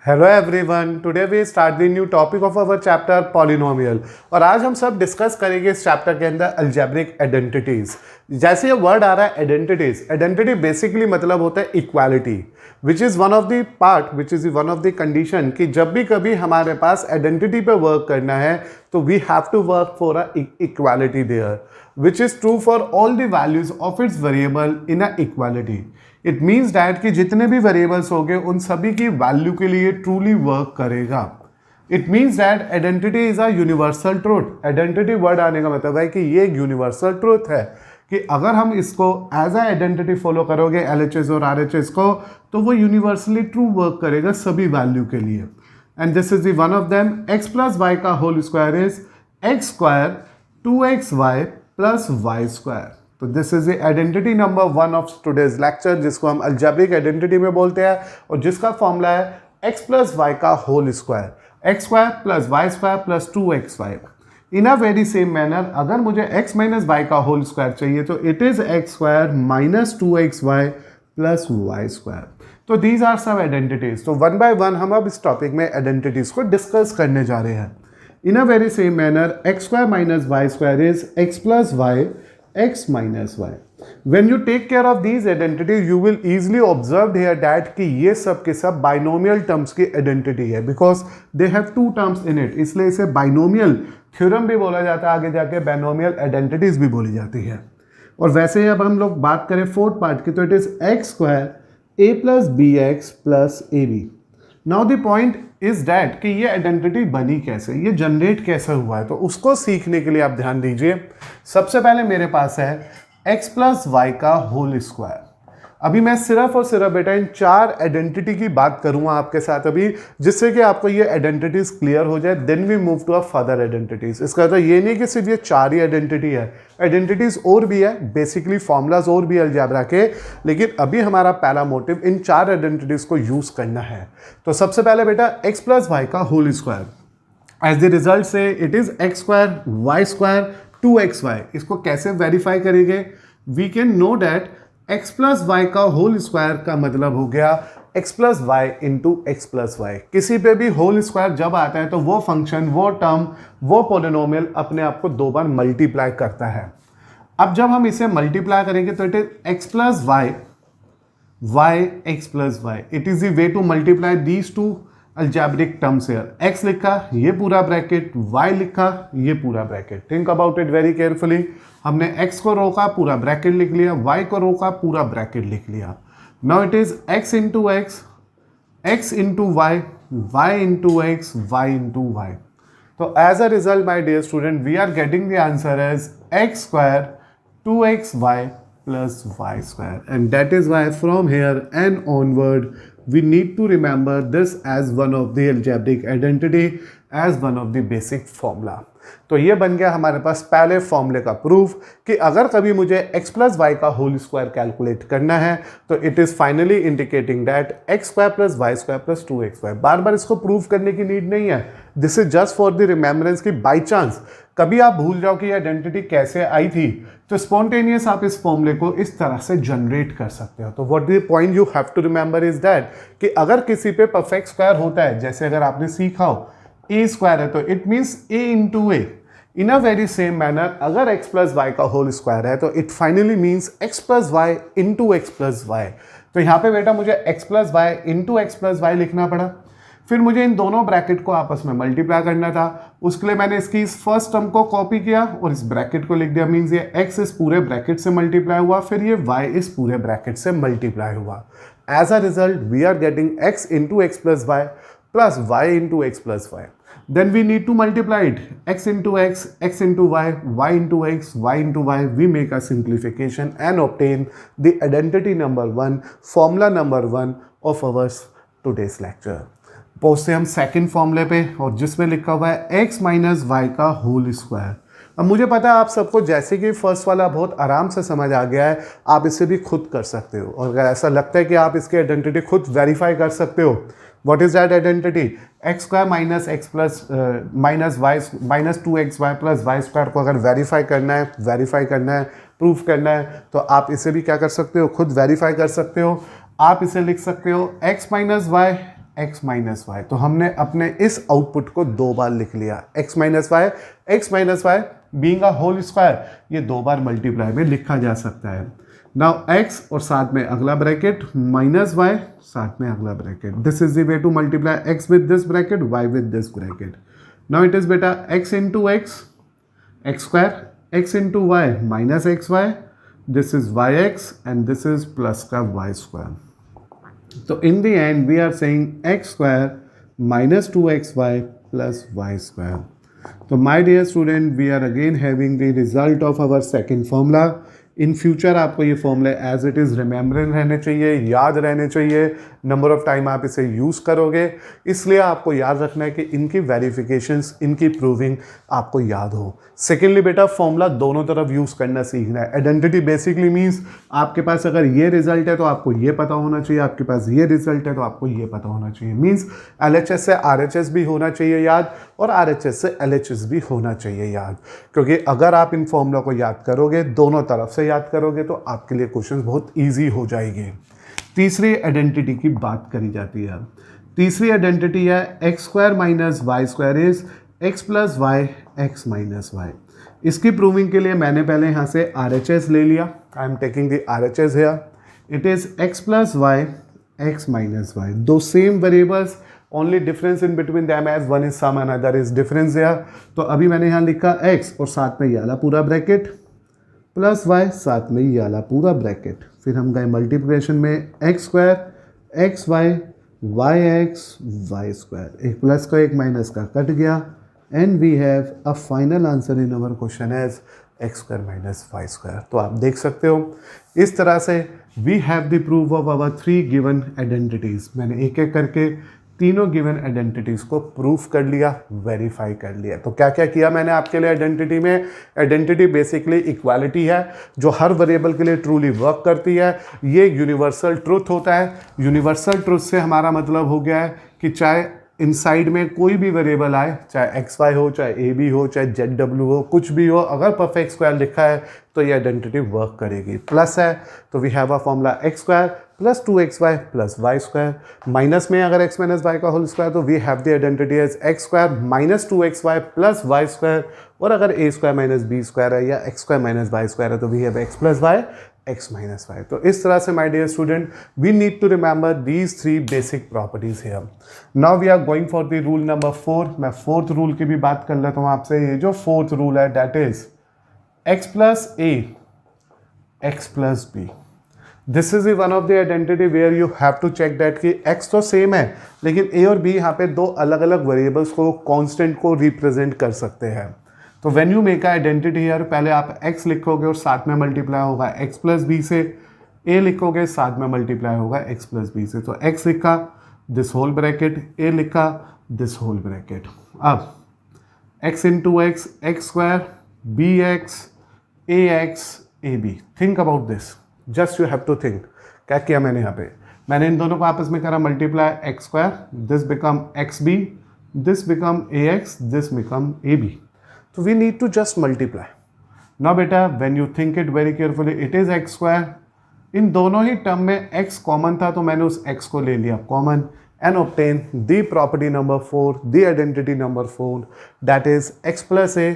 Hello everyone, today we start the new topic of our chapter polynomial. और आज हम सब डिस्कस करेंगे इस चैप्टर के अंदर अलजेब्रिक आइडेंटिटीज। जैसे ये वर्ड आ रहा है आइडेंटिटीज, आइडेंटिटी बेसिकली मतलब होता है equality, which is one of the part, which is one of the condition कि जब भी कभी हमारे पास आइडेंटिटी पे वर्क करना है तो we have to work for a equality there, which is true for all the values of its variable in a equality. It means that कि जितने भी वेरिएबल्स होंगे उन सभी की वैल्यू के लिए ट्रूली वर्क करेगा। It means that identity is a universal truth. Identity word आने का मतलब है कि ये एक यूनिवर्सल ट्रूथ है कि अगर हम इसको एज अ आइडेंटिटी फॉलो करोगे LHS और RHS को, तो वो यूनिवर्सली ट्रू वर्क करेगा सभी वैल्यू के लिए। And this is the one of them. x plus Y का whole square is x square 2xy plus Y square. तो this is the identity number 1 of today's lecture, जिसको हम algebraic identity में बोलते हैं और जिसका फॉर्मूला है x प्लस वाई का whole square, x square plus Y square plus 2xy। In a very same manner, अगर मुझे x माइनस वाई का होल स्क्वायर चाहिए तो it is x square minus 2xy plus Y square. तो these are सब identities. तो one by one हम अब इस टॉपिक में आइडेंटिटीज को डिस्कस करने जा रहे हैं। In a very same manner, x square minus Y square is x plus Y x minus y. When you take care of these identities, you will easily observe here that कि ये सब के सब binomial terms की identity है, because they have two terms in it, इसलिए इसे binomial theorem भी बोला जाता है, आगे जाके binomial identities भी बोली जाती है। और वैसे ही अब हम लोग बात करें फोर्थ पार्ट की, तो it is x square a plus b x plus a b. Now the point is that कि ये आइडेंटिटी बनी कैसे, ये जनरेट कैसे हुआ है, तो उसको सीखने के लिए आप ध्यान दीजिए। सबसे पहले मेरे पास है x प्लस वाई का होल स्क्वायर। अभी मैं सिर्फ और सिर्फ बेटा इन 4 आइडेंटिटी की बात करूंगा आपके साथ अभी, जिससे कि आपको ये आइडेंटिटीज क्लियर हो जाए। Then we move to a further identities. इसका तो ये नहीं कि सिर्फ ये 4 ही आइडेंटिटी है, आइडेंटिटीज और भी है, बेसिकली फॉर्मूलाज और भी अलजेब्रा के, लेकिन अभी हमारा पहला मोटिव इन 4 आइडेंटिटीज को यूज करना है। तो सबसे पहले बेटा x प्लस वाई का whole square, as the result से it is x square Y square 2xy। इसको कैसे वेरीफाई करेंगे? We can know that x plus Y का होल स्क्वायर का मतलब हो गया x plus Y into x plus Y. किसी पे भी होल स्क्वायर जब आता है तो वो फंक्शन, वो टर्म, वो पोलिनोमियल अपने आप को 2 बार मल्टीप्लाई करता है। अब जब हम इसे मल्टीप्लाई करेंगे तो it is x plus y y x plus y. It is the way to multiply these two algebraic terms here. x लिखा ये पूरा ब्रैकेट, y लिखा ये पूरा bracket. Think about it very carefully. हमने x को रोका पूरा ब्रैकेट लिख लिया, y को रोका पूरा ब्रैकेट लिख लिया। Now it is x into X, x into Y, y into X, y into Y. तो as a result my dear student, we are getting the answer as x square 2xy plus y square, and that is why from here and onward we need to remember this as one of the algebraic identity, as one of the basic formula. तो ये बन गया हमारे पास पहले फॉर्मूले का proof कि अगर कभी मुझे x प्लस वाई का होल स्क्वायर कैलकुलेट करना है तो it is finally indicating that x square plus Y square plus 2xy। बार बार इसको प्रूफ करने की नीड नहीं है, this is just for the remembrance कि बाई चांस कभी आप भूल जाओ कि ये आइडेंटिटी कैसे आई थी, तो स्पॉन्टेनियस आप इस फॉर्मूले को इस तरह से जनरेट कर सकते हो। तो what the point you have to remember is that कि अगर किसी पे परफेक्ट स्क्वायर होता है, जैसे अगर आपने सीखा हो ए स्क्वायर है तो it means a into a. In a very same manner, अगर x प्लस वाई का होल स्क्वायर है तो it finally means x plus Y into x plus y. तो यहाँ पे बेटा मुझे x plus Y into x plus y लिखना पड़ा, फिर मुझे इन दोनों ब्रैकेट को आपस में मल्टीप्लाई करना था। उसके लिए मैंने इसकी इस फर्स्ट टर्म को कॉपी किया और इस ब्रैकेट को लिख दिया। मीन्स ये x इस पूरे ब्रैकेट से मल्टीप्लाई हुआ, फिर ये y इस पूरे ब्रैकेट से मल्टीप्लाई हुआ। As a result we are getting x into x plus y plus y into x plus y. Then we need to multiply it, x into x, x into y, y into x, y into y. We make a simplification and obtain the identity number 1, formula number 1 of our today's lecture. पहुँचते हम second फॉर्मूले पे और जिसमें लिखा हुआ है x minus y का होल स्क्वायर। अब मुझे पता है आप सबको जैसे कि फर्स्ट वाला बहुत आराम से समझ आ गया है, आप इसे भी खुद कर सकते हो। और अगर ऐसा लगता है कि आप इसकी आइडेंटिटी खुद वेरीफाई कर सकते हो, what is that identity? X square minus x plus minus y minus 2xy plus Y square को अगर वेरीफाई करना है, प्रूफ करना है, तो आप इसे भी क्या कर सकते हो, खुद वेरीफाई कर सकते हो। आप इसे लिख सकते हो x minus y x minus y. तो हमने अपने इस आउटपुट को 2 बार लिख लिया, x minus y being a whole square, ये 2 बार मल्टीप्लाई में लिखा जा सकता है। नाउ x और साथ में अगला ब्रैकेट माइनस वाई, साथ में अगला bracket, this is the way to multiply x with this bracket, y with this bracket. Now it is बेटा x into X square, x into Y minus X Y, this is Y X and this is plus का Y square. तो in the end we are saying X square minus 2xy plus Y square. तो my dear student, we are again having the result of our second formula. In future आपको ये फॉर्मूले as it is remembering रहने चाहिए, याद रहने चाहिए, number of time आप इसे यूज़ करोगे, इसलिए आपको याद रखना है कि इनकी वेरिफिकेशंस, इनकी प्रूविंग आपको याद हो। सेकेंडली बेटा, फॉर्मूला दोनों तरफ यूज़ करना सीखना है। आइडेंटिटी बेसिकली मीन्स आपके पास अगर ये रिजल्ट है तो आपको ये पता होना चाहिए, आपके पास ये रिजल्ट है तो आपको ये पता होना चाहिए। मीन्स LHS से RHS भी होना चाहिए याद, और RHS से LHS भी होना चाहिए याद, क्योंकि अगर आप इन फॉर्मूला को याद करोगे, दोनों तरफ से याद करोगे, तो आपके लिए क्वेश्चन बहुत ईजी हो जाएंगे। तीसरी आइडेंटिटी की बात करी जाती है। तीसरी आइडेंटिटी है x square minus Y square is x plus y x minus y. इसकी प्रूविंग के लिए मैंने पहले यहाँ से RHS ले लिया, I am taking the RHS here, it is x plus y x minus y, दो same variables, only difference in between them as one is sum and other is difference here. तो अभी मैंने यहाँ लिखा x और साथ में ये वाला पूरा ब्रैकेट प्लस y, साथ में ये वाला पूरा ब्रैकेट, फिर हम गए मल्टीप्लिकेशन में x square x y y x y square, एक प्लस का एक माइनस का कट गया, and we have a final answer in our question as x square minus Y square. तो आप देख सकते हो इस तरह से we have the proof of our 3 given identities. मैंने एक एक करके तीनों गिवन आइडेंटिटीज़ को प्रूफ कर लिया, वेरीफाई कर लिया। तो क्या क्या किया मैंने आपके लिए आइडेंटिटी में? आइडेंटिटी बेसिकली इक्वालिटी है जो हर वेरिएबल के लिए ट्रूली वर्क करती है। ये यूनिवर्सल ट्रूथ होता है। यूनिवर्सल ट्रूथ से हमारा मतलब हो गया है कि चाहे इनसाइड में कोई भी वेरिएबल आए, चाहे एक्स वाई हो, चाहे ए बी हो, चाहे जेड डब्ल्यू हो, कुछ भी हो, अगर परफेक्ट स्क्वायर लिखा है तो ये आइडेंटिटी वर्क करेगी। प्लस है तो we have a formula x square plus 2xy plus Y square. Minus में अगर x माइनस वाई का होल स्क्वायर तो we have the identity as x square minus 2xy plus Y square, और अगर a square minus b square है या x square minus Y square है तो we have x plus Y x minus y. तो इस तरह से my dear student we need to remember these 3 basic properties here. Now we are going for the rule number 4। मैं fourth rule की भी बात कर लेता हूँ आपसे। ये जो फोर्थ रूल है that is x plus a x plus b। This is one of the identity where you have to check that कि x तो सेम है लेकिन a और b यहाँ पे दो अलग अलग वेरिएबल्स को, कांस्टेंट को रिप्रेजेंट कर सकते हैं। तो when you make a identity here, पहले आप x लिखोगे और साथ में मल्टीप्लाई होगा x प्लस बी से, a लिखोगे साथ में मल्टीप्लाई होगा x प्लस बी से। तो x लिखा दिस होल ब्रैकेट, a लिखा दिस होल ब्रैकेट। अब x into x x square b x a x a b. Think about this, just you have to think. क्या किया मैंने यहाँ पे? मैंने इन दोनों को आपस में करा multiply, x square this become x b, this become a x, this become a b. तो we need to just multiply. Now बेटा when you think it very carefully, it is x square. इन दोनों ही term में x common था तो मैंने उस x को ले लिया common and obtain the property number 4, the identity number 4, that is x plus a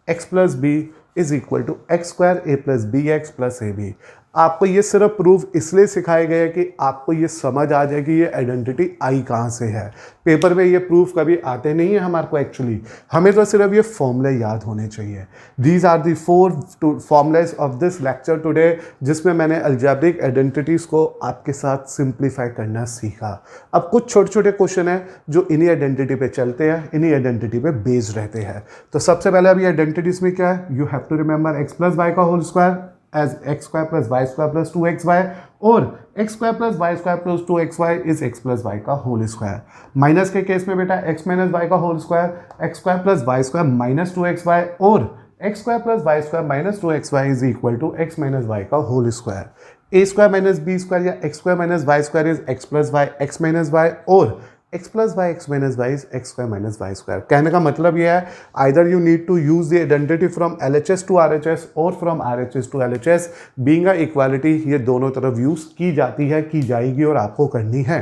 x plus b is equal to x square a plus bx plus ab। आपको ये सिर्फ प्रूफ इसलिए सिखाए गए कि आपको ये समझ आ जाए कि ये आइडेंटिटी आई कहाँ से है। पेपर में ये प्रूफ कभी आते नहीं है हमारे को एक्चुअली, हमें तो सिर्फ ये फॉर्मूले याद होने चाहिए। These are the 4 formulas of this lecture today, जिसमें मैंने अलजेब्रिक आइडेंटिटीज़ को आपके साथ सिंप्लीफाई करना सीखा। अब कुछ छोटे छोटे क्वेश्चन हैं जो इन्हीं आइडेंटिटी पे चलते हैं, इन्हीं आइडेंटिटी पे बेस्ड रहते हैं। तो सबसे पहले अभी आइडेंटिटीज़ में क्या है, you have to remember x plus Y का whole square as x square plus y square plus 2xy, और x square plus y square plus 2xy is x plus y का होल स्क्वायर। माइनस के case में बेटा x minus y का whole square x square plus y square minus 2xy, और x square plus y square minus 2xy is equal to x minus y का whole square. a square minus b square या x square minus y square is x plus y x minus y, और x plus y x minus y is x square minus y square। कहने का मतलब यह है either you need to use the identity from LHS to RHS or from RHS to LHS, being a equality ये दोनों तरफ use की जाती है, की जाएगी और आपको करनी है।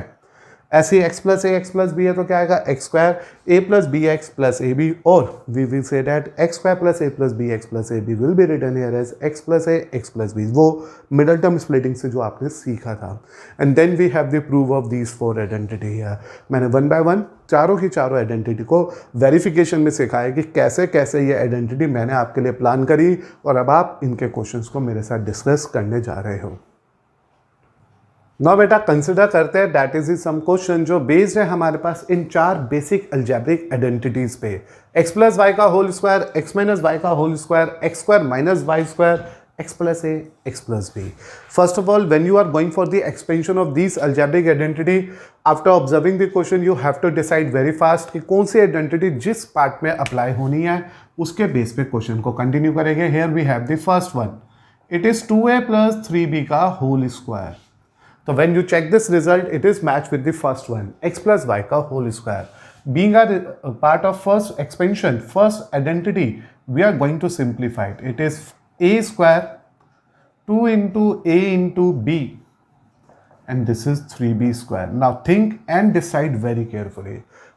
ऐसे एक्स प्लस बी है तो क्या आएगा x square a plus b x plus a b, और we will say that x square plus a plus b x plus a b will be written here as x plus a x plus b, वो middle term splitting से जो आपने सीखा था. And then we have the proof of these 4 identity है. मैंने one by one चारों की चारों आइडेंटिटी को वेरिफिकेशन में सिखाया कि कैसे कैसे ये आइडेंटिटी मैंने आपके लिए प्लान करी, और अब आप इनके क्वेश्चंस को मेरे साथ डिस्कस करने जा रहे हो. नाउ बेटा कंसिडर करते हैं दैट इज सम क्वेश्चन जो बेस्ड है हमारे पास इन 4 बेसिक अलजेब्रिक आइडेंटिटीज पे. एक्स प्लस वाई का whole square, x minus y का whole square, x square minus Y square, x plus a, x plus b. First of all, when you are going for the expansion of these algebraic identity, after observing the question, you have to decide very fast कि कौन सी identity जिस part में apply होनी है, उसके base पे question को continue करेंगे. Here we have the first one. It is 2a plus 3b का whole square. तो when you check this result, it is matched with the first one, x plus y का whole square. Being a part of first expansion, first identity, we are going to simplify it. It is a square 2 into a into b, and this is 3b square. Now think and decide very carefully.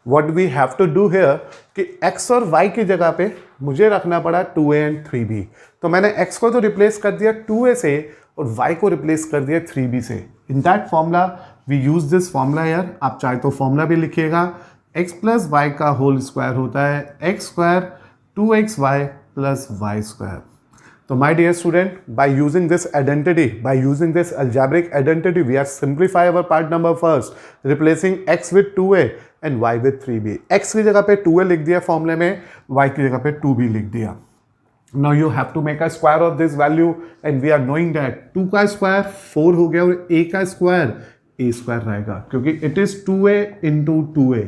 What we have to do here कि x और y की जगह पे मुझे रखना पड़ा 2a and 3b. तो मैंने x को तो रिप्लेस कर दिया 2a से और y को रिप्लेस कर दिया 3b से. In that formula we use this formula यार. आप चाहे तो फॉर्मूला भी लिखिएगा. x प्लस वाई का होल स्क्वायर होता है x square 2xy plus Y square. So my dear student, by using this identity, by using this algebraic identity, we are simplify our part number first, replacing x with 2a and y with 3b. x की जगह पे 2a लिख दिया फॉर्मूले में, y की जगह पे 2b लिख दिया. Now you have to make a square of this value, and we are knowing that 2 का स्क्वायर 4 हो गया और a का स्क्वायर a स्क्वायर रहेगा, क्योंकि it is 2a into 2a.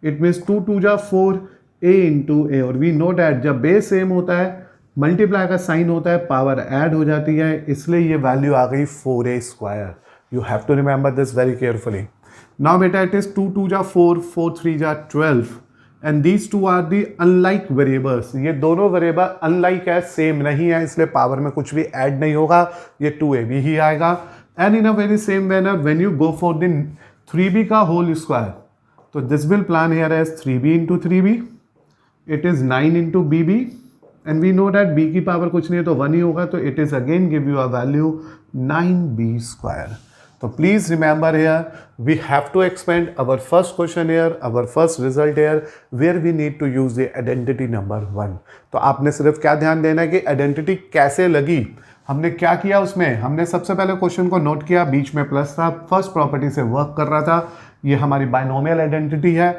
It means 2 2 जा 4 a into a, और we know that जब बेस सेम होता है मल्टीप्लाई का साइन होता है, पावर ऐड हो जाती है, इसलिए ये वैल्यू आ गई 4a square. You have to remember this very carefully. Now बेटा इट इज 2 2 जा 4 4 3 जा 12, and these two are the unlike variables. ये दोनों वेरिएबल अनलाइक है, सेम नहीं है, इसलिए पावर में कुछ भी ऐड नहीं होगा, ये 2ab ही आएगा. And in a very same manner when you go for the 3b का होल स्क्वायर, तो this will plan here as 3b into 3b. It is 9 into bb, and we know that b की power कुछ नहीं है तो 1 ही होगा, तो it is again give you a value 9b square. तो please remember here we have to expand our first question here, our first result here, where we need to use the identity number 1. तो आपने सिर्फ क्या ध्यान देना है कि identity कैसे लगी, हमने क्या किया उसमें. हमने सबसे पहले क्वेश्चन को नोट किया, बीच में प्लस था, फर्स्ट प्रॉपर्टी से वर्क कर रहा था. ये हमारी बाइनोमियल आइडेंटिटी है.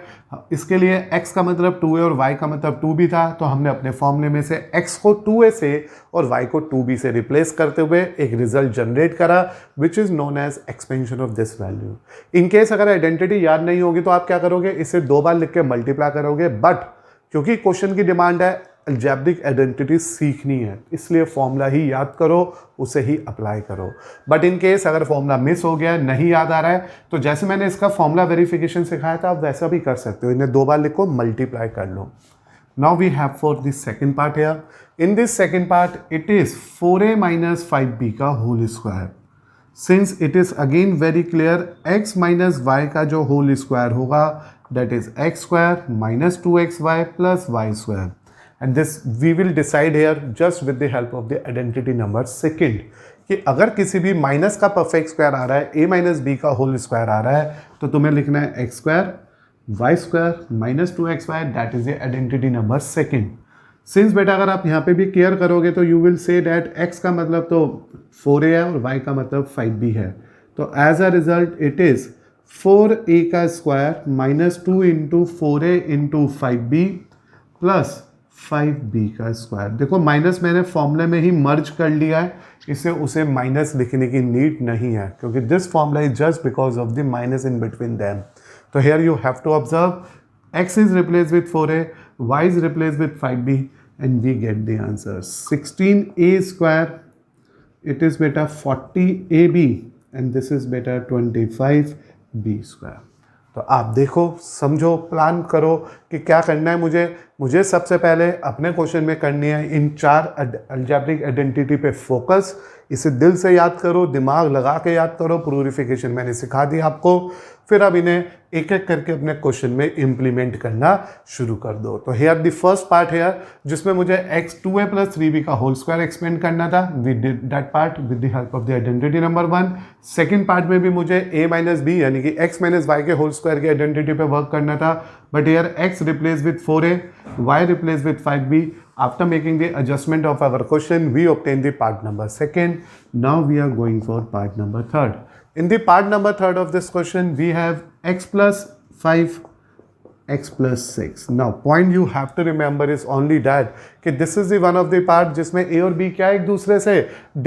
इसके लिए x का मतलब 2a और y का मतलब 2b था, तो हमने अपने फॉर्मूले में से x को 2a से और y को 2b से रिप्लेस करते हुए एक रिजल्ट जनरेट करा, which is known as expansion of this value. In case अगर आइडेंटिटी याद नहीं होगी तो आप क्या करोगे, इसे 2 बार लिख के मल्टीप्लाई करोगे, बट क्योंकि क्वेश्चन की डिमांड है अलजेब्रिक आइडेंटिटी सीखनी है, इसलिए फॉर्मूला ही याद करो, उसे ही अप्लाई करो. बट इन केस अगर फॉर्मूला मिस हो गया, नहीं याद आ रहा है, तो जैसे मैंने इसका फॉर्मूला वेरिफिकेशन सिखाया था आप वैसा भी कर सकते हो. इन्हें 2 बार लिखो, मल्टीप्लाई कर लो. Now we have for this second part here. In this second part it is 4a minus 5b का whole square. Since it is again very clear, x minus y का जो होल स्क्वायर होगा that is x square minus 2xy plus y square. And this we will decide here just with the help of the identity number second, कि अगर किसी भी minus का perfect square आ रहा है, a माइनस बी का होल स्क्वायर आ रहा है, तो तुम्हें लिखना है x square Y square minus 2xy, that is the identity number second. Since बेटा अगर आप यहाँ पे भी केयर करोगे तो you will say that x का मतलब तो 4a है और y का मतलब 5b है, तो as a result it is 4a का square minus 2 into 4a into 5b plus 5b का स्क्वायर. देखो माइनस मैंने फॉर्मूले में ही मर्ज कर लिया है, इससे उसे माइनस लिखने की नीड नहीं है, क्योंकि this formula is just because of the minus in between them. तो here you have to observe x is replace with 4a, y is replace with 5b, and we get the answer 16a square. It is बेटा 40ab and this is बेटा 25b square. तो आप देखो, समझो, plan करो कि क्या करना है मुझे. मुझे सबसे पहले अपने क्वेश्चन में करनी है इन 4 अलजेब्रिक आइडेंटिटी पे फोकस। इसे दिल से याद करो, दिमाग लगा के याद करो, प्यूरिफिकेशन मैंने सिखा दी आपको। फिर अब इन्हें एक एक करके अपने क्वेश्चन में इम्प्लीमेंट करना शुरू कर दो। तो here the first part here जिसमें मुझे x 2a + 3b का होल स्क्वायर एक्सपेंड करना था, we did that part with the help of the identity number 1। Second part में भी मुझे a - b यानी कि x - y के होल स्क्वायर की आइडेंटिटी पे वर्क करना था, but here x replace with 4a, y replace with 5b। After making the adjustment of our question, we obtain the part number 2nd. Now we are going for part number 3rd. In the part number 3rd of this question, we have x plus 5, x plus 6. Now, point you have to remember is only that कि this is the one of the part जिसमें a और b क्या एक दूसरे से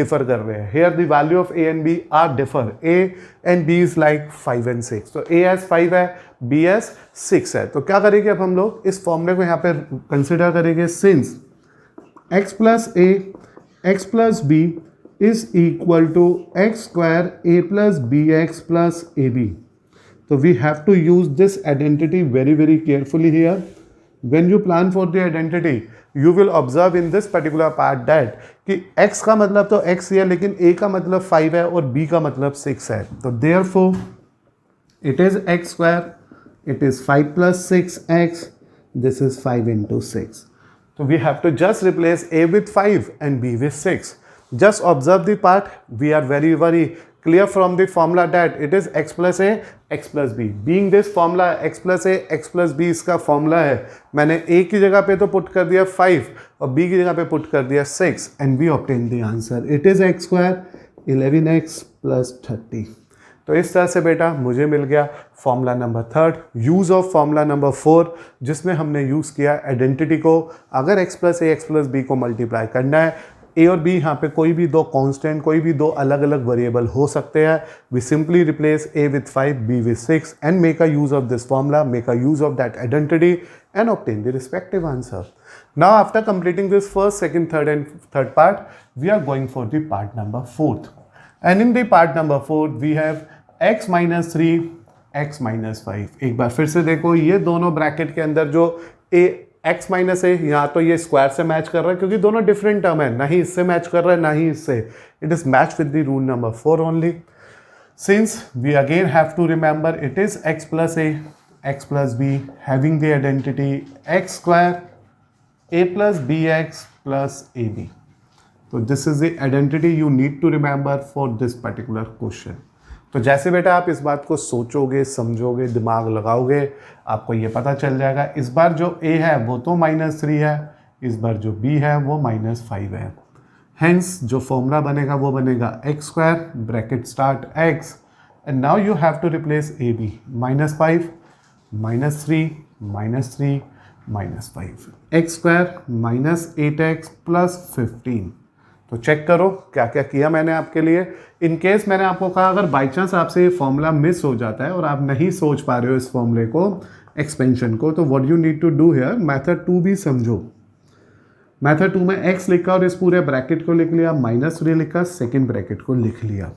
differ कर रहे हैं. Here the value of a and b are differ. a and b is like 5 and 6. तो a as 5 है, b as 6 है. तो क्या करेंगे अब हम लोग इस फॉर्मूले को यहाँ पे कंसिडर करेंगे since x plus a x plus b is equal to x square a plus bx plus ab. So we have to use this identity very carefully here. When you plan for the identity, you will observe in this particular part that कि x का मतलब तो x है लेकिन a का मतलब 5 है और b का मतलब 6 है. तो therefore it is x square, it is 5 plus 6x, this is 5 into 6. So we have to just replace a with 5 and b with 6. Just observe the part. We are very clear from the formula that it is x plus a, x plus b. Being this formula x plus a, x plus b इसका formula है, मैंने a की जगह पे तो put कर दिया 5 और b की जगह पे put कर दिया 6 and we obtain the answer. It is x square 11x plus 30. तो इस तरह से बेटा मुझे मिल गया formula number 3rd, use of formula number 4 जिसमें हमने यूज़ किया आइडेंटिटी को। अगर x प्लस ए x प्लस बी को मल्टीप्लाई करना है, a और b यहाँ पे कोई भी दो कांस्टेंट, कोई भी दो अलग अलग वेरिएबल हो सकते हैं, we simply replace a with 5, b with 6 and make a use of this formula, make a use of that identity and obtain the respective answer. Now after completing this first, second, third part, we are going for the part number 4th. And in the part number 4 we have x minus 3, x minus 5. एक बार फिर से देखो ये दोनों bracket के अंदर जो x minus है यहाँ तो ये स्क्वायर से मैच कर रहा है क्योंकि दोनों डिफरेंट टर्म है, ना ही इससे मैच कर रहा है ना ही इससे. It is match with the rule number 4 only. Since we again have to remember it is x plus a, x plus b having the identity x square a plus bx plus ab. तो this is the identity you need to remember for this particular question. तो जैसे बेटा आप इस बात को सोचोगे, समझोगे, दिमाग लगाओगे, आपको ये पता चल जाएगा इस बार जो a है वो तो -3 है, इस बार जो b है वो -5 है. हेंस जो फॉर्मूला बनेगा वो बनेगा x square bracket start x and now you have to replace ab -5 -3 -3 -5 x square -8x plus 15. तो चेक करो क्या क्या किया मैंने आपके लिए. इन केस मैंने आपको कहा अगर बाई चांस आपसे ये फॉर्मूला मिस हो जाता है और आप नहीं सोच पा रहे हो इस फॉर्मूले को, एक्सपेंशन को, तो what you need to do here, method 2 भी समझो. मेथड 2 में x लिखा और इस पूरे ब्रैकेट को लिख लिया, -3 लिखा, सेकेंड ब्रैकेट को लिख लिया.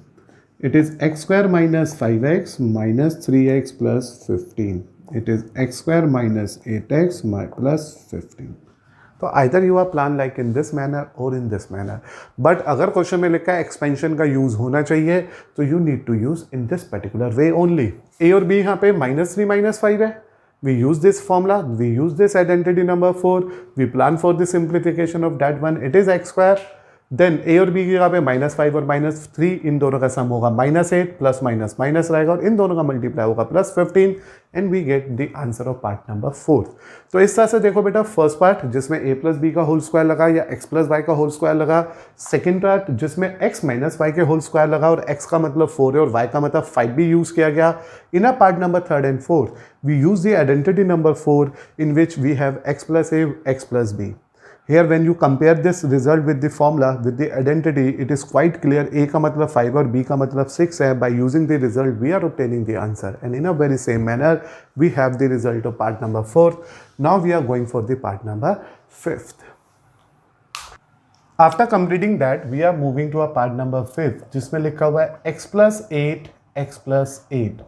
It is x square -5x -3x plus 15. It is x square -8x plus 15. तो either you are plan like in this manner और इन दिस मैनर, बट अगर क्वेश्चन में लिखा है एक्सपेंशन का यूज़ होना चाहिए तो you need to use in this particular way only. A और बी यहाँ पे -3 -5 है, we use this formula, we use this identity number 4, we plan for the simplification of that one. It is x square, then a और b की जगह पे -5 और -3 इन दोनों का सम होगा -8 प्लस माइनस माइनस रहेगा और इन दोनों का मल्टीप्लाई होगा +15 and we get the answer of part number 4. तो इस तरह से देखो बेटा फर्स्ट पार्ट जिसमें a प्लस बी का होल स्क्वायर लगा या x प्लस वाई का होल स्क्वायर लगा, सेकेंड पार्ट जिसमें x माइनस वाई के होल स्क्वायर लगा और x का मतलब 4 है और y का मतलब 5 भी यूज किया गया. In a part number 3rd and 4th we use the identity number 4 in which we have x plus a, x plus b. Here when you compare this result with the formula, with the identity, it is quite clear a का मतलब 5 और b का मतलब 6 है. By using the result, we are obtaining the answer. And in a very same manner, we have the result of part number 4. Now we are going for the part number 5th. After completing that, we are moving to a part number 5th, जिसमें लिखा हुआ है x plus 8, x plus 8.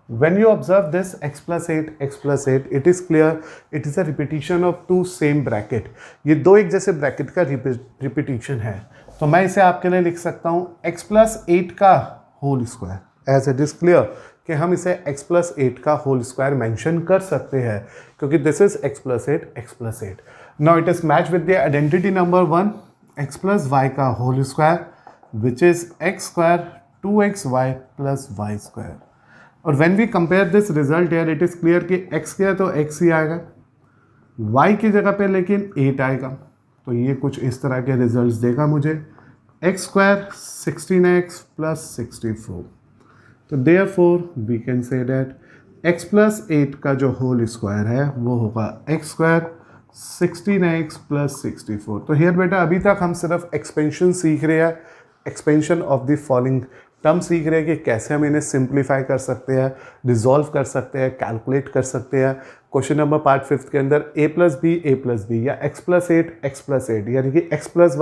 When you observe this x plus 8, it is clear it is a repetition of two same bracket. ये दो एक जैसे bracket का repetition है, तो मैं इसे आपके लिए लिख सकता हूँ x प्लस 8 का whole square. As it is clear कि हम इसे x प्लस 8 का होल स्क्वायर मेंशन कर सकते हैं, क्योंकि this is x plus 8। Now it is match with the identity number 1, x plus y का whole square which is x square 2xy plus y square. और when we compare this result here it is clear कि x क्या है तो x ही आएगा, y की जगह पे लेकिन 8 आएगा, तो ये कुछ इस तरह के रिजल्ट्स देगा मुझे, x स्क्वायर 16x प्लस 64। तो therefore we can say that x plus 8 का जो होल स्क्वायर है वो होगा x स्क्वायर 16x प्लस 64। तो हियर बेटा अभी तक हम सिर्फ एक्सपेंशन सीख रहे हैं, expansion of the following term सीख रहे हैं कि कैसे हम इन्हें सिंप्लीफाई कर सकते हैं, रिजॉल्व कर सकते हैं, कैलकुलेट कर सकते हैं। क्वेश्चन नंबर पार्ट 5 के अंदर a प्लस बी या x प्लस 8 यानी कि x प्लस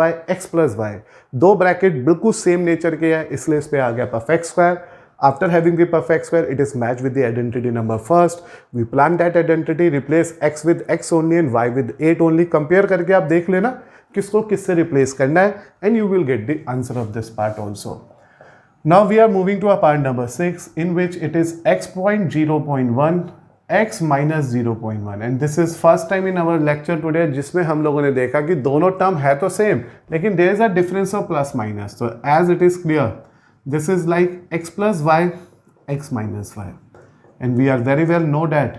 वाई दो ब्रैकेट बिल्कुल सेम नेचर के हैं, इसलिए इस पे आ गया perfect square. After having the perfect square, it is matched with the identity number first. We plan that identity, replace x with x only and y with 8 only. Compare करके आप देख लेना किसको किससे replace करना है, and you will get the answer of this part also. Now we are moving to a part number 6 in which it is x point 0.1 x minus 0.1 and this is first time in our lecture today जिसमें हम लोगों ने देखा कि दोनों term है तो same लेकिन there is a difference of plus minus. So as it is clear, this is like x plus y, x minus y, and we are very well know that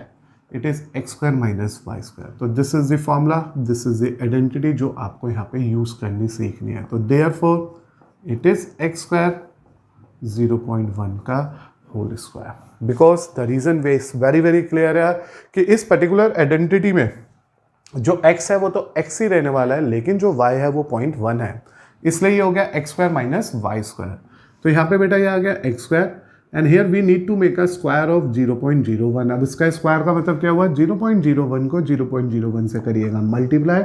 it is x square minus y square. तो this is the formula, this is the identity जो आपको यहाँ पे use करनी सीखनी है। तो therefore it is x square 0.1 का whole square, because the reason way is very clear है कि इस पर्टिकुलर आइडेंटिटी में जो x है वो तो x ही रहने वाला है, लेकिन जो y है वो 0.1 है, इसलिए ये हो गया x square minus Y square. तो यहाँ पे बेटा ये आ गया x square and here we need to make a square of 0.01। अब इसका स्क्वायर का मतलब क्या हुआ, 0.01 को 0.01 से करिएगा multiply,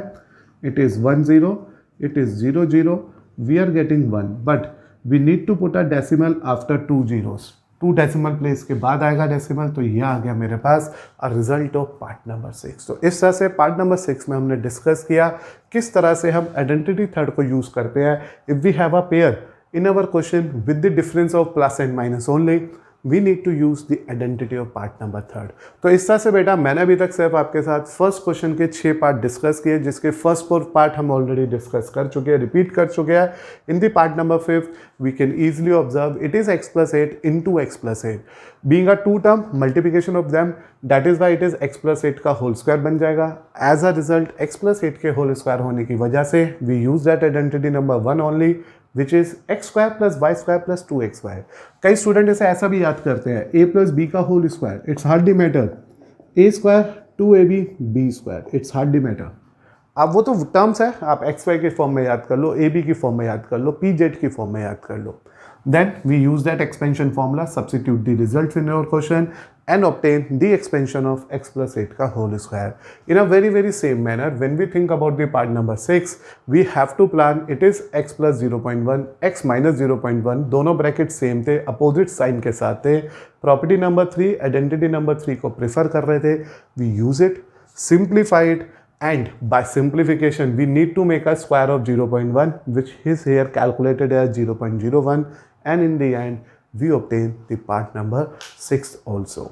it is 10, it is 00, we are getting 1, but we need to put a decimal after 2 zeros, 2 decimal place के बाद आएगा डेसिमल, तो यह आ गया मेरे पास a result of part number 6। तो इस तरह से पार्ट नंबर 6 में हमने डिस्कस किया किस तरह से हम आइडेंटिटी थर्ड को यूज करते हैं। If we have a pair in our question with the difference of plus and minus only, we need to use the identity of part number 3rd। तो इस तरह से बेटा मैंने अभी तक सिर्फ आपके साथ फर्स्ट क्वेश्चन के 6 पार्ट डिस्कस किए, जिसके फर्स्ट 4 पार्ट हम ऑलरेडी डिस्कस कर चुके हैं, रिपीट कर चुके हैं। In the part number 5 we can easily observe it is x plus 8 into x plus 8 being a two term multiplication of them, that is why it is x plus 8 का whole square बन जाएगा। As a result x plus 8 के whole square होने की वजह से we use that identity number 1 only, which is x square plus Y square plus 2xy। कई student इसे ऐसा भी याद करते हैं a प्लस बी का whole square, it's hardly matter a square 2ab b square, it's hardly matter. अब वो तो टर्म्स है, आप xy के फॉर्म में याद कर लो, ab की फॉर्म में याद कर लो, pz की फॉर्म में याद कर लो। Then we use that expansion formula, substitute the results in our question and obtain the expansion of x plus 8 का whole square. In a very same manner, when we think about the part number 6, we have to plan it is x plus 0.1, x minus 0.1, दोनों bracket same थे, opposite sign के साथ थे। Property number 3, identity number 3 को prefer कर रहे थे। We use it, simplify it, and by simplification we need to make a square of 0.1, which is here calculated as 0.01, and in the end we obtain the part number 6 also.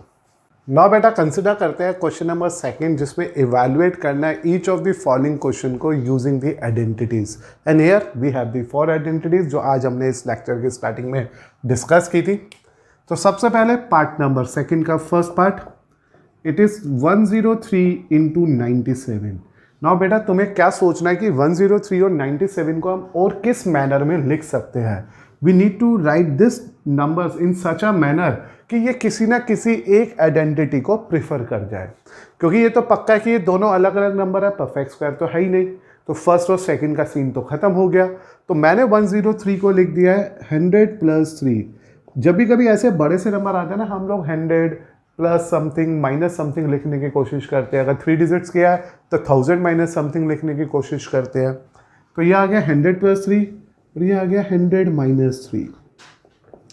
Now बेटा consider करते हैं question number 2 जिसमें evaluate करना है each of the following question को using the identities, and here we have the 4 identities जो आज हमने इस लेक्चर के स्टार्टिंग में डिस्कस की थी। तो सबसे पहले पार्ट नंबर 2 का first part, it is 103 into 97। Now बेटा तुम्हें क्या सोचना है कि 103 और 97 को हम और किस मैनर में लिख सकते हैं। We need to write this numbers in such a manner कि ये किसी ना किसी एक आइडेंटिटी को प्रिफर कर जाए, क्योंकि ये तो पक्का है कि ये दोनों अलग अलग नंबर है, परफेक्ट स्क्वायर तो है ही नहीं, तो फर्स्ट और सेकंड का सीन तो खत्म हो गया। तो मैंने 103 को लिख दिया है 100 प्लस 3। जब भी कभी ऐसे बड़े से नंबर आते हैं ना, हम लोग 100 प्लस समथिंग माइनस समथिंग लिखने की कोशिश करते हैं। अगर 3 डिजिट्स किया है तो 1000 माइनस समथिंग लिखने की कोशिश करते हैं। तो ये आ गया 100 प्लस 3 और ये आ गया 100 minus 3।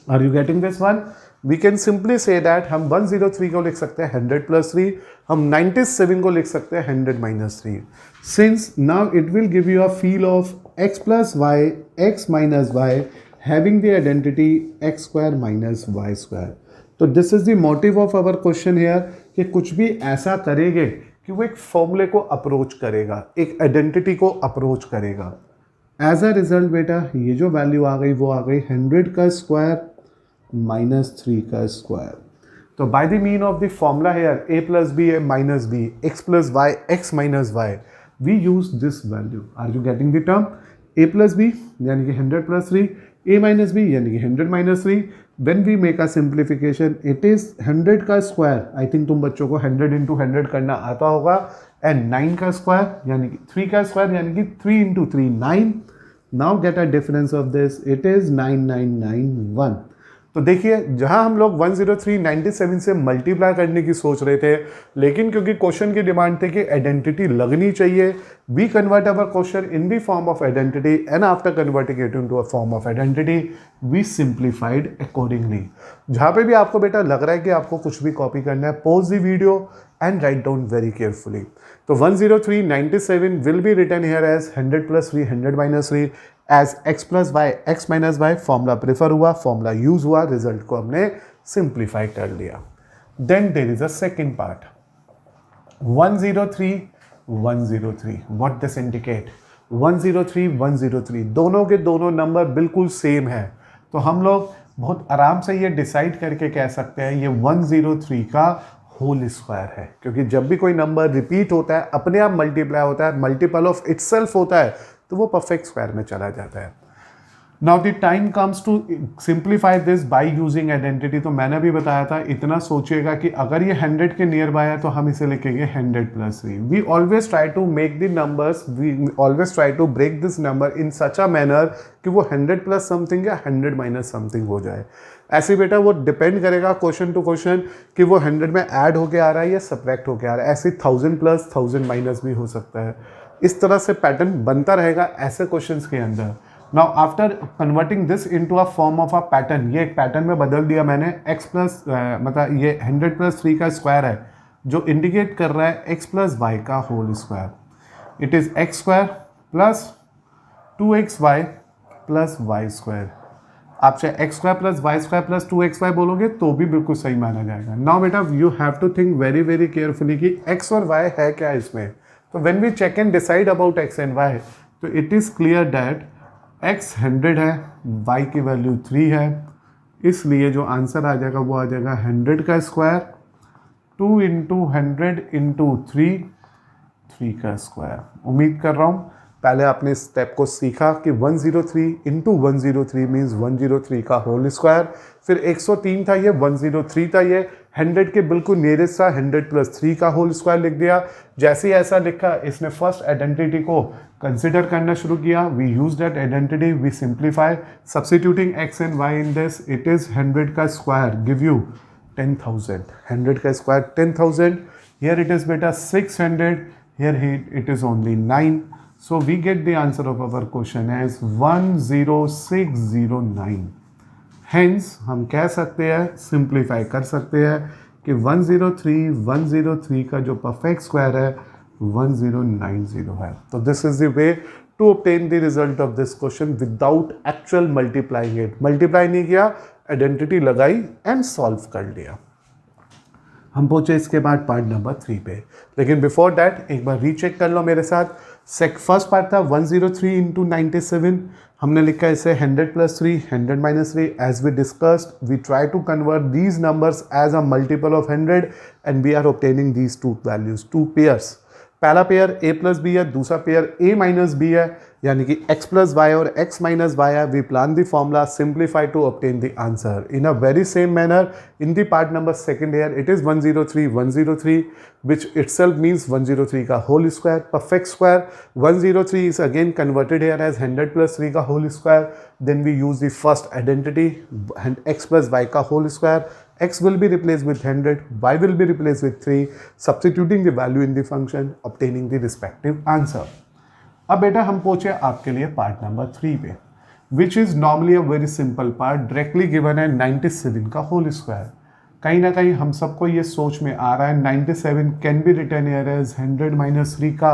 Are you getting this one? We can simply say that हम 103 को लिख सकते हैं 100 प्लस 3, हम 97 को लिख सकते हैं 100 minus 3. Since now it will give you a feel of x plus y x minus y having the identity x square minus Y square. तो this is the motive of our question here कि कुछ भी ऐसा करेंगे कि वो एक फॉर्मूले को अप्रोच करेगा, एक आइडेंटिटी को अप्रोच करेगा. एज अ रिजल्ट बेटा ये जो वैल्यू आ गई वो आ गई 100 का स्क्वायर माइनस 3 का स्क्वायर. तो by the mean of the formula here a plus b है minus b, x plus y x minus y, we use this value. Are you getting the term? a plus b यानी कि 100 plus 3, a minus B यानी कि 100 minus 3. When we make a simplification, it is 100 का square. I think तुम बच्चों को 100 into 100 करना आता होगा. एंड 9 का स्क्वायर यानी कि 3 का स्क्वायर यानी कि 3 into 3 9. Now get a difference of this, it is 9991. तो देखिए जहां हम लोग 10397 से मल्टीप्लाई करने की सोच रहे थे, लेकिन क्योंकि क्वेश्चन की डिमांड थी कि आइडेंटिटी लगनी चाहिए, we convert our question in the form of identity and after converting it into a form of identity we simplified accordingly. जहां पे भी आपको बेटा लग रहा है कि आपको कुछ भी कॉपी करना है, pause the video and write down very carefully. So 10397 will be written here as 100 plus 3, 100 minus 3 as x plus y, x minus y. Formula prefer हुआ, फॉर्मूला यूज हुआ, रिजल्ट को हमने सिंप्लीफाई कर लिया. Then there is a second part 103 103. What this indicate? 103 103 दोनों के दोनों number बिल्कुल सेम है. तो हम लोग बहुत आराम से ये डिसाइड करके कह सकते हैं ये 103 का होल स्क्वायर है, क्योंकि जब भी कोई नंबर रिपीट होता है, अपने आप मल्टीप्लाई होता है, मल्टीपल ऑफ इटसेल्फ होता है, तो वो परफेक्ट स्क्वायर में चला जाता है. Now the time comes to simplify this by using identity. तो मैंने भी बताया था, इतना सोचिएगा कि अगर ये 100 के नियर बाय है तो हम इसे लिखेंगे 100 plus 3. We always try to make the numbers, we always try to break this number in such a manner कि वो 100 प्लस समथिंग या 100 माइनस समथिंग हो जाए. ऐसे बेटा वो डिपेंड करेगा क्वेश्चन टू क्वेश्चन कि वो 100 में ऐड होके आ रहा है या सब्ट्रैक्ट होके आ रहा है. ऐसे 1000 प्लस 1000 माइनस भी हो सकता है. इस तरह से पैटर्न बनता रहेगा ऐसे क्वेश्चंस के अंदर. Now after converting this into a form of a pattern, ये एक पैटर्न में बदल दिया मैंने. x प्लस मतलब ये 100 प्लस 3 का स्क्वायर है जो इंडिकेट कर रहा है x प्लस वाई का whole square. It is x square plus 2xy plus Y square. आप चाहे x square plus Y square plus 2xy बोलोगे तो भी बिल्कुल सही माना जाएगा. नाउ बेटा you have to think very very carefully कि x और y है क्या इसमें. तो when we check and decide about x and y, तो it is clear that x 100 है, y की वैल्यू 3 है, इसलिए जो आंसर आ जाएगा वो आ जाएगा 100 का स्क्वायर 2 इंटू 100 इंटू 3 का स्क्वायर. उम्मीद कर रहा हूँ पहले आपने इस स्टेप को सीखा कि 103 इंटू 103 मीन्स 103 का होल स्क्वायर. फिर 103 था ये, 103 था ये, 100 के बिल्कुल नियरेस्ट था, 100 प्लस 3 का होल स्क्वायर लिख दिया. जैसे ही ऐसा लिखा, इसने फर्स्ट आइडेंटिटी को कंसिडर करना शुरू किया. We use that identity, we simplify substituting x and y in this. It is 100 का स्क्वायर गिव यू 10,000. 100 का स्क्वायर 10,000. हियर इट इज बेटा 600, here it is only 9. So we get the answer of our question as 10609. Hence हम कह सकते हैं, simplify कर सकते हैं कि 103 का जो परफेक्ट स्क्वायर है 1090 है. तो this is the way to obtain the result of this question without actual multiplying it. Multiply नहीं किया, आइडेंटिटी लगाई एंड सॉल्व कर लिया. हम पहुंचे इसके बाद पार्ट नंबर 3 पे, लेकिन बिफोर दैट एक बार रीचेक कर लो मेरे साथ. फर्स्ट पार्ट था 103 इंटू 97. हमने लिखा इसे 100 plus 3, 100 minus 3. As we discussed we try to convert these numbers as a multiple of 100 and we are obtaining these two values, two pairs. पहला पेयर a प्लस बी है, दूसरा pair a minus B है, यानी कि x plus y और x minus y है. We plan the formula, simplify to obtain the answer in a very same manner. In the part number second here it is 103 which itself means 103 का whole square, perfect square. 103 is again converted here as 100 plus 3 का whole square. Then we use the first identity x plus y का whole square. x will be replaced with 100, y will be replaced with 3, substituting the value in the function, obtaining the respective answer. अब बेटा हम पहुंचे आपके लिए part number 3 पे. Which is normally a very simple part, directly given है 97 का whole square. कहीं ना कहीं हम सबको ये सोच में आ रहा है 97 can be written here as 100 minus 3 का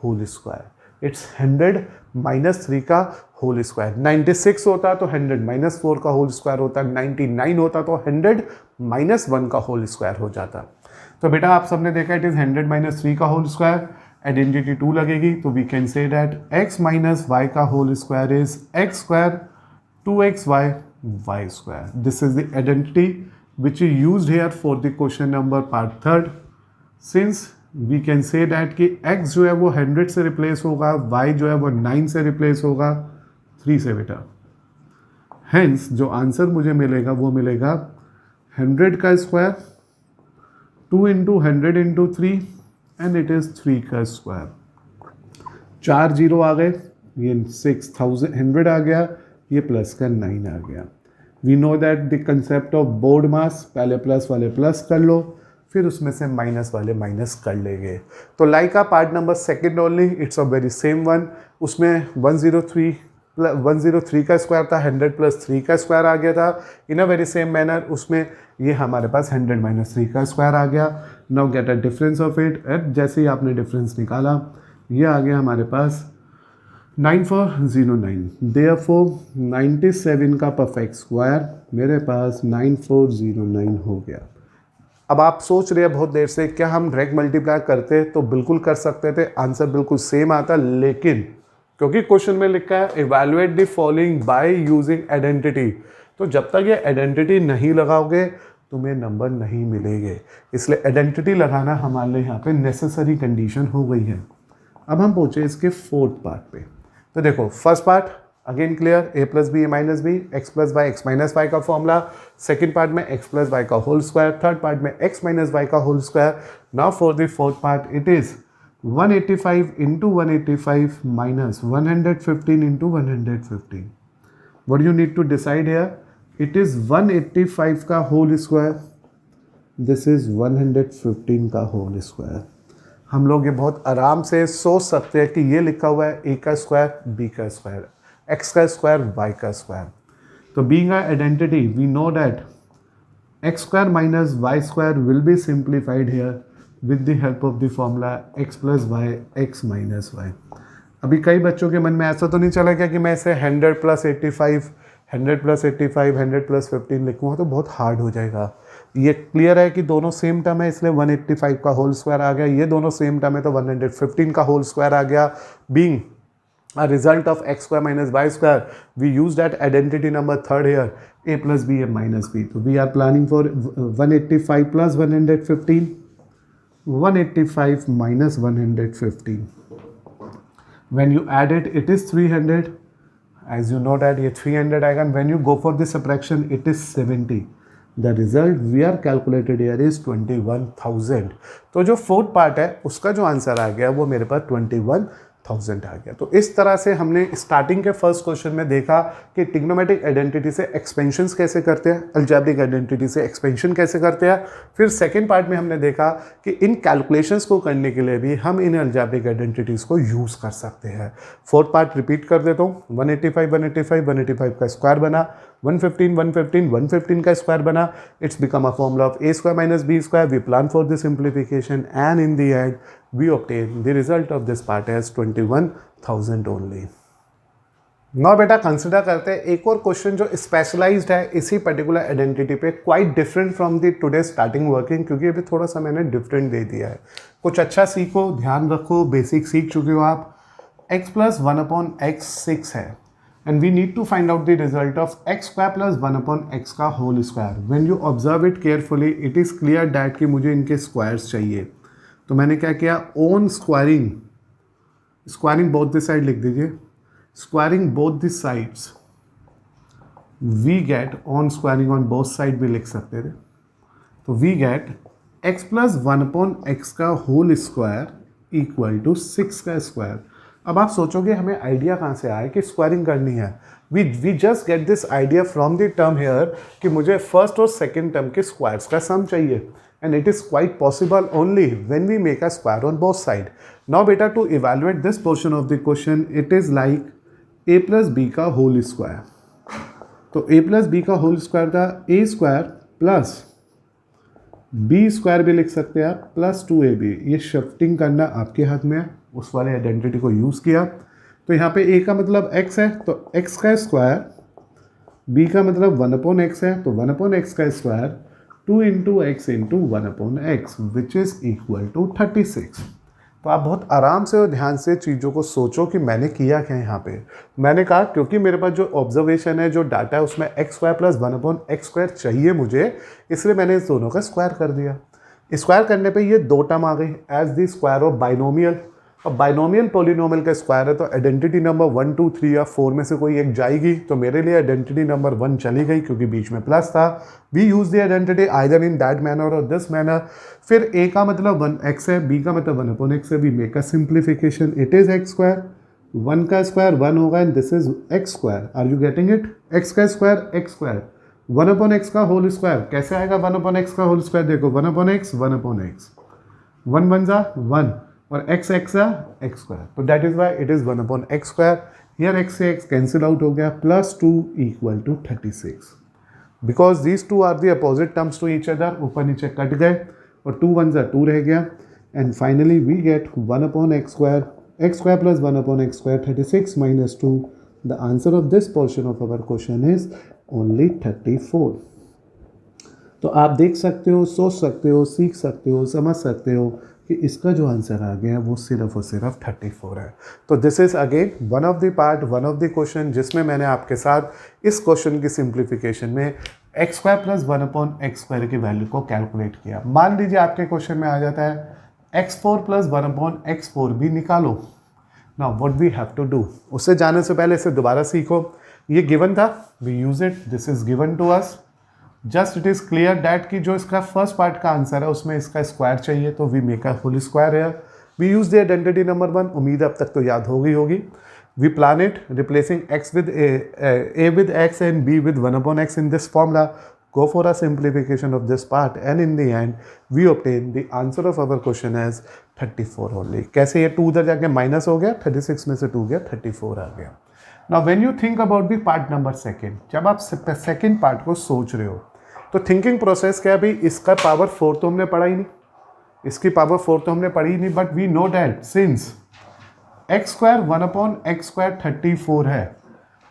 होल स्क्वायर। इट्स 100 माइनस 3 का होल स्क्वायर। 96 होता तो 100 माइनस 4 का होल स्क्वायर होता, 99 होता तो 100 माइनस 1 का होल स्क्वायर हो जाता। तो बेटा आप सबने देखा इट इज 100 माइनस 3 का होल स्क्वायर, आइडेंटिटी 2 लगेगी, तो we can say that x minus y का whole square is x square 2xy y square. This is the identity which is used here for the question number part third. Since we can say that कि x जो है वो 100 से replace होगा, y जो है वो 9 से रिप्लेस होगा 3 से बेटा। Hence जो आंसर मुझे मिलेगा वो मिलेगा 100 का square 2 into 100 into 3 and it is 3 का स्क्वायर। 4 जीरो आ गए, ये 6100 आ गया, ये प्लस का 9 आ गया। We know that the concept of BODMAS, पहले प्लस वाले प्लस कर लो, फिर उसमें से माइनस वाले माइनस कर लेंगे। तो लाइक का part number second only, it's a very same one. उसमें 103 का स्क्वायर था, 100 प्लस 3 का स्क्वायर आ गया था। इन अ वेरी सेम मैनर उसमें ये हमारे पास 100 माइनस 3 का स्क्वायर आ गया। Now get a difference of it. जैसे ही आपने डिफरेंस निकाला ये आ गया हमारे पास 9409। देयरफॉर 97 का परफेक्ट स्क्वायर मेरे पास 9409 हो गया। अब आप सोच रहे हैं बहुत देर से क्या हम डायरेक्ट मल्टीप्लाई करते तो बिल्कुल कर सकते थे, आंसर बिल्कुल सेम आता, लेकिन क्योंकि क्वेश्चन में लिखा है evaluate the following bye using identity, तो जब तक ये आइडेंटिटी नहीं लगाओगे तुम्हें नंबर नहीं मिलेंगे। इसलिए आइडेंटिटी लगाना हमारे लिए यहाँ पे नेसेसरी कंडीशन हो गई है। अब हम पहुँचे इसके फोर्थ पार्ट पे। तो देखो first part again clear, a plus b a minus b, x plus y x minus y का फॉर्मूला। सेकेंड पार्ट में एक्स प्लस वाई का होल स्क्वायर, थर्ड पार्ट में एक्स माइनस वाई का whole square. Now for the fourth part it is 185 into 185 minus 115 into 115। What you need to decide here, it is 185 का whole square, this is 115 का whole square. हम लोग ये बहुत आराम से सोच सकते हैं कि ये लिखा हुआ है a का स्क्वायर b का स्क्वायर, x का स्क्वायर y का स्क्वायर। तो being a identity we know that x square minus y square will be simplified here with the help of the formula x plus y x minus y. अभी कई बच्चों के मन में ऐसा तो नहीं चला गया कि मैं इसे 100 प्लस 85 100 प्लस 85 100 प्लस 15 लिखूँगा तो बहुत हार्ड हो जाएगा। ये क्लियर है कि दोनों सेम टर्म है, इसलिए 185 का होल स्क्वायर आ गया, ये दोनों सेम टर्म है तो 115 का होल स्क्वायर आ गया। Being a result of x square minus y square, we use that identity number third here, a plus b and minus b. So we are planning for 185 plus 115, 185 minus 115. When you add it, it is 300. As you know that ये 300 आएगा, and when you go for the subtraction, it is 70. The result we are calculated here is 21,000. तो जो fourth part है उसका जो answer आ गया वो मेरे पास 21,000 आ गया। तो इस तरह से हमने स्टार्टिंग के फर्स्ट क्वेश्चन में देखा कि ट्रिग्नोमेट्रिक आइडेंटिटी से एक्सपेंशंस कैसे करते हैं, अलजेब्रिक आइडेंटिटी से एक्सपेंशन कैसे करते हैं। फिर सेकंड पार्ट में हमने देखा कि इन कैलकुलेशंस को करने के लिए भी हम इन अलजेब्रिक आइडेंटिटीज़ को यूज़ कर सकते हैं। फोर्थ पार्ट रिपीट कर देता हूँ, 185 का स्क्वायर बना, 115 का स्क्वायर बना, it's become a formula of a square minus b square. We plan for the simplification and in the end we obtain the result of this part as 21,000 only. Now बेटा consider करते हैं एक और question जो specialised है इसी particular identity पे, quite different from the today starting working, क्योंकि अभी थोड़ा सा मैंने डिफरेंट दे दिया है। कुछ अच्छा सीखो, ध्यान रखो, बेसिक सीख चुके हो आप। x प्लस 1/x 6 है and we need to find out the result of x square plus 1/x का whole square. When you observe it carefully, it is clear that कि मुझे इनके स्क्वायर्स चाहिए। तो मैंने क्या किया, on squaring both the side लिख दीजिए, squaring both the sides we get, on squaring on both side भी लिख सकते थे। तो we get x plus 1/x का होल स्क्वायर इक्वल टू 6 का स्क्वायर। अब आप सोचोगे हमें आइडिया कहाँ से आया कि स्क्वायरिंग करनी है। We just get this idea from the term here कि मुझे फर्स्ट और सेकेंड टर्म के स्क्वायर्स का सम चाहिए, and it is quite possible only when we make a square on both sides. Now beta, to evaluate this portion of the question, it is like a plus B का whole square, तो a plus B का whole square था a square plus b square भी लिख सकते हैं आप plus 2ab। ये शिफ्टिंग करना आपके हाथ में है, उस वाले आइडेंटिटी को यूज़ किया। तो यहाँ पे a का मतलब x है तो x का स्क्वायर, b का मतलब 1/x है तो 1/x का square 2 into x into 1/x which is equal to 36। तो आप बहुत आराम से और ध्यान से चीज़ों को सोचो कि मैंने किया क्या यहाँ पे। मैंने कहा क्योंकि मेरे पास जो ऑब्जर्वेशन है, जो डाटा है, उसमें एक्स स्क्वायर प्लस 1/x² चाहिए मुझे, इसलिए मैंने इस दोनों का स्क्वायर कर दिया। स्क्वायर करने पे ये दो टर्म आ गई as the square of binomial. अब बाइनोमियल पॉलिनोमियल का स्क्वायर है तो आइडेंटिटी नंबर 1 2 3 या 4 में से कोई एक जाएगी, तो मेरे लिए आइडेंटिटी नंबर 1 चली गई क्योंकि बीच में प्लस था। We use the identity either in that manner और दिस मैनर। फिर a का मतलब 1x है, b का मतलब 1/x है, we make a simplification, it is x square, 1 का स्क्वायर 1 होगा and this is x square. Are you getting it? x का स्क्वायर एक्स स्क्वायर, 1/x का होल स्क्वायर कैसे आएगा? 1/x का होल स्क्वायर देखो, 1/x 1/x, 1 1 जा 1 और x x एक्स स्क्वायर, तो that is why it is 1/x square. Here x से x कैंसिल आउट हो गया, plus 2 equal to 36। Because these two are the opposite terms to each other, ऊपर नीचे cut गए और 2 1 जा 2 रह गया and finally we get 1/x square, x square plus 1/x square 36 minus 2। The answer of this portion of our question is only 34। तो आप देख सकते हो, सोच सकते हो, सीख सकते हो, समझ सकते हो कि इसका जो आंसर आ गया वो सिर्फ और सिर्फ 34 है। तो this is again one of the part, one of the question जिसमें मैंने आपके साथ इस क्वेश्चन की सिंप्लीफिकेशन में x square plus 1/x square की वैल्यू को कैलकुलेट किया। मान लीजिए आपके क्वेश्चन में आ जाता है x4 प्लस 1/x4 भी निकालो। Now what we have to do, उससे जाने से पहले इसे दोबारा सीखो। ये गिवन था, we use it, this is given to us. Just it is clear that कि जो इसका फर्स्ट पार्ट का आंसर है उसमें इसका स्क्वायर चाहिए, तो we make a whole square है। We use the identity number 1, उम्मीद अब तक तो याद हो गई होगी। We plan it replacing x with a with x and b with 1/x in this formula. Go for a simplification of this part and in the end we obtain the answer of our question as 34 only. कैसे ये 2 उधर जाके minus हो गया, 36 में से 2 गया, 34 आ गया। Now when you think about the part number 2, जब आप सेकेंड पार्ट को सोच रहे हो तो थिंकिंग प्रोसेस क्या है भाई, इसका पावर 4 तो हमने पढ़ा ही नहीं, इसकी पावर 4 तो हमने पढ़ी ही नहीं, but we know that since x square 1/x square 34 है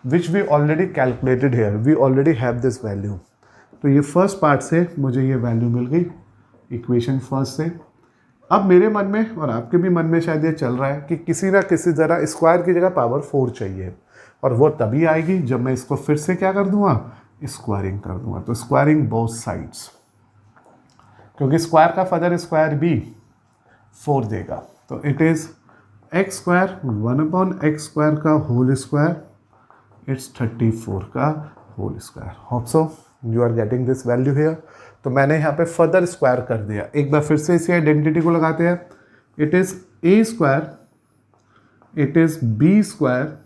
which we already calculated here, we already have this value. तो ये फर्स्ट पार्ट से मुझे ये वैल्यू मिल गई इक्वेशन फर्स्ट से। अब मेरे मन में और आपके भी मन में शायद ये चल रहा है कि किसी ना किसी तरह स्क्वायर की जगह पावर 4 चाहिए, और वो तभी आएगी जब मैं इसको फिर से क्या कर दूंगा, स्क्वायरिंग कर दूंगा। तो स्क्वायरिंग बोथ साइड्स, क्योंकि स्क्वायर का फर्दर स्क्वायर भी 4 देगा, तो it is x square 1/x square का होल स्क्वायर, इट्स 34 का whole square. Hope so you are getting this value here. तो मैंने यहाँ पे फर्दर स्क्वायर कर दिया, एक बार फिर से इसी आइडेंटिटी को लगाते हैं। It is a square, it is b square,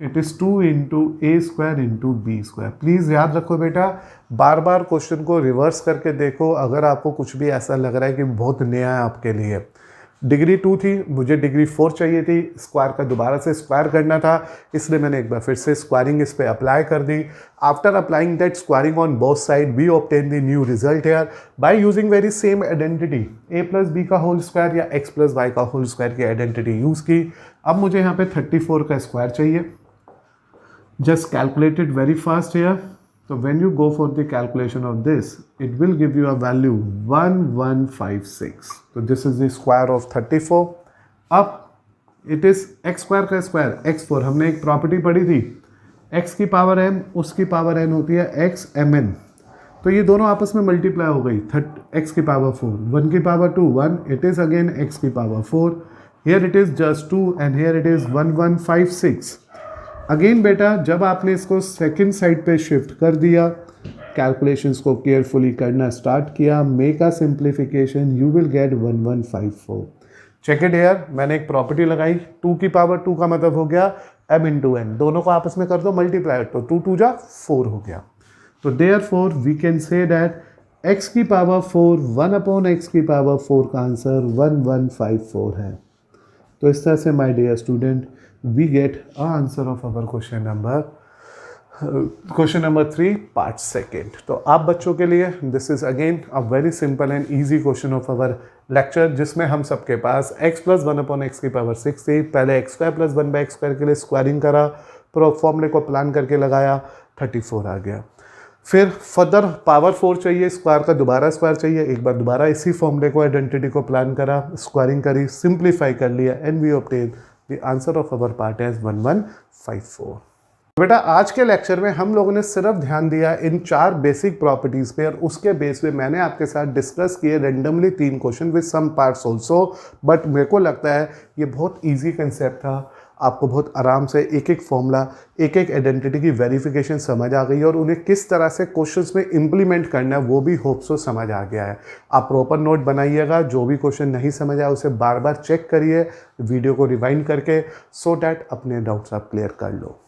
it is 2 into a square into b square. Please याद रखो बेटा, बार बार क्वेश्चन को रिवर्स करके देखो अगर आपको कुछ भी ऐसा लग रहा है कि बहुत नया है आपके लिए। डिग्री 2 थी, मुझे डिग्री 4 चाहिए थी, स्क्वायर का दोबारा से स्क्वायर करना था, इसलिए मैंने एक बार फिर से स्क्वायरिंग इस पर अप्लाई कर दी। After applying that squaring on both side we obtain the new result here by using very same identity, a plus B का होल स्क्वायर या x प्लस वाई का होल स्क्वायर की आइडेंटिटी यूज़ की। अब मुझे यहाँ पे 34 का स्क्वायर चाहिए, just calculate it very fast here. So when you go for the calculation of this, it will give you a value 1156. So this is the square of 34. अब it is x square का square x4, हमने एक property पढ़ी थी x की power m उसकी power n होती है x mn, तो ये दोनों आपस में मल्टीप्लाई हो गई, x की पावर 4, 1 की power 2 1, it is again x की power 4, here it is just 2 and here it is 1156. Again बेटा जब आपने इसको सेकंड साइड पे शिफ्ट कर दिया, कैलकुलेशंस को केयरफुली करना स्टार्ट किया, make a simplification, you will get 1154। Check it here, मैंने एक प्रॉपर्टी लगाई, 2 की पावर 2 का मतलब हो गया m इंटू n, दोनों को आपस में कर दो मल्टीप्लाई, तो 2 2 जा 4 हो गया। तो therefore we can say that x की पावर 4 1/x की पावर 4 का आंसर 1154 है। तो इस तरह से my dear student we get a answer of our question number 3 part second. तो आप बच्चों के लिए this is again a very simple and easy question of our lecture, जिसमें हम सबके पास x + 1/x की पावर 6 थी। पहले x² + 1/x² के लिए स्क्वायरिंग करा, फॉर्मूले को प्लान करके लगाया, 34 आ गया। फिर फर्दर पावर 4 चाहिए, स्क्वायर का दोबारा स्क्वायर चाहिए, एक बार दोबारा इसी फॉर्मूले को आइडेंटिटी को प्लान करा, स्क्वायरिंग करी, सिंप्लीफाई कर लिया and we obtain the answer of our part as 1154। बेटा आज के लेक्चर में हम लोगों ने सिर्फ ध्यान दिया इन 4 बेसिक प्रॉपर्टीज पे और उसके बेस पे मैंने आपके साथ डिस्कस किए randomly 3 question with some parts also. But मेरे को लगता है ये बहुत इजी कंसेप्ट था, आपको बहुत आराम से एक एक फॉर्मूला, एक एक आइडेंटिटी की वेरिफिकेशन समझ आ गई और उन्हें किस तरह से क्वेश्चंस में इंप्लीमेंट करना है वो भी होप सो समझ आ गया है। आप प्रॉपर नोट बनाइएगा, जो भी क्वेश्चन नहीं समझ आया उसे बार बार चेक करिए वीडियो को रिवाइंड करके, सो डैट अपने डाउट्स आप क्लियर कर लो।